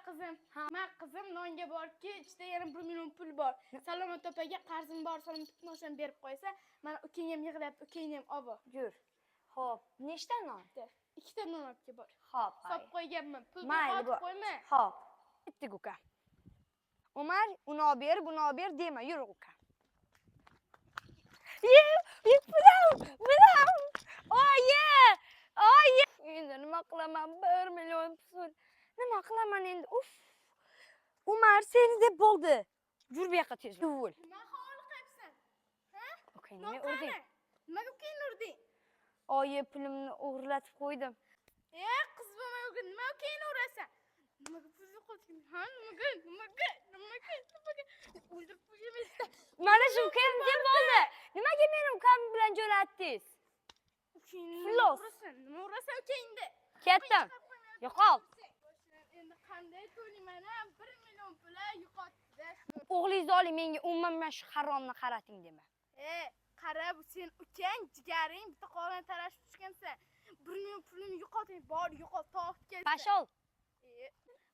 qizim. Men qizim nonga borki, ichida yana 1 million pul bor. Salomat opaga qarzim bor, Salomat opani berib qo'ysa, mana ukang ham yig'layapti, ukang ham obo. Yur. Xo'p, nechta non? 2 ta non olib bor. Xo'p, Sop qo'yganman. Pulni mayli otib qo'yma. Xo'p. Bitta uka. Umar, uni olib ber dema, yur uka. Bilam. Oyi. Endi nima qilaman? 1 million pul. Nima qilaman endi? Uf. Umar, seni deb bo'ldi. Yur bu yoqqa tez. Yuvul. Nima holi qilibsan? Ha? Ukangni urding. Nimaga ukangni urding? Oyi, pulimni o'g'irlatib qo'ydim. Qiz bo'lmagan, nima ukangni urasan? Nimaga pul yo'qotding? Ha, nimaga? O'ldirib qo'ymaysan. Mana shu ukam deb bo'ldi. Nimaga meni ukam bilan jo'natdingiz? Fulos. Nima urasan ukangni? Ketdim. Yo'qol. Endi qanday to'layman? 1 million pul yo'qotdi. O'g'lingizni oling, menga umuman shu haromni qarating dema. Qara, bu sen ukang, jigaring, bitta qo'ldan tarashib tushgansan. 1 million pulni yo'qoting, bor yo'qot, topib kelsan. Pashol.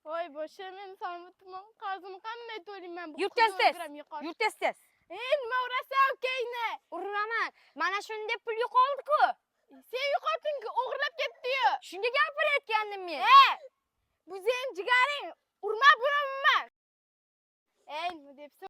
Voy, boshim, men Salomatman qarzimni qanday to'layman? Yur tez. Nima urasan ukangni? Uraman. Mana shunday pul yo'qoldi-ku. Sen yo'qoting-ku, o'g'irlab ketdi-yu. Shunga gapirayotgandim men. Bu sen jigaring, urma buni. Nima debsan?